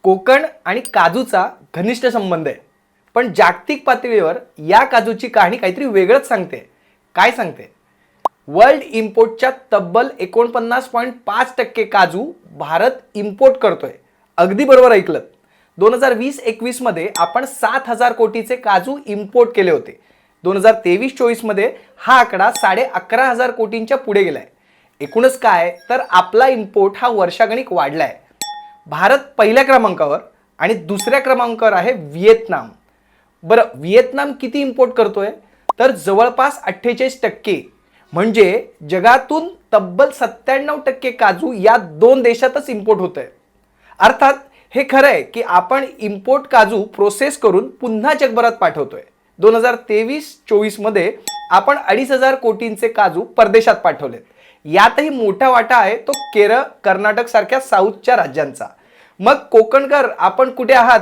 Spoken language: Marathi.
कोकण आणि काजूचा घनिष्ठ संबंध आहे. पण जागतिक पातळीवर या काजूची कहाणी काहीतरी वेगळंच सांगते. काय सांगते? वर्ल्ड इम्पोर्टच्या तब्बल 49.5% काजू भारत इम्पोर्ट करतोय. अगदी बरोबर ऐकलं. 2020-21 मध्ये आपण 7,000 कोटीचे काजू इम्पोर्ट केले होते. 2023-24 मध्ये हा आकडा 11,500 कोटींच्या पुढे गेलाय. एकूणच काय तर आपला इम्पोर्ट हा वर्षागणिक वाढलाय. भारत पहिल्या क्रमांकावर आणि दुसऱ्या क्रमांकावर आहे व्हिएतनाम. बरं, व्हिएतनाम किती इम्पोर्ट करतोय तर जवळपास 48%. म्हणजे जगातून तब्बल 97% काजू या दोन देशातच इम्पोर्ट होत आहे. अर्थात हे खरं आहे की आपण इम्पोर्ट काजू प्रोसेस करून पुन्हा जगभरात पाठवतोय. 2023-24 मध्ये आपण 2,500 कोटींचे काजू परदेशात पाठवलेत. यातही मोठा वाटा आहे तो केरळ, कर्नाटक सारख्या साऊथच्या राज्यांचा. मग कोकणकर आपण कुठे आहात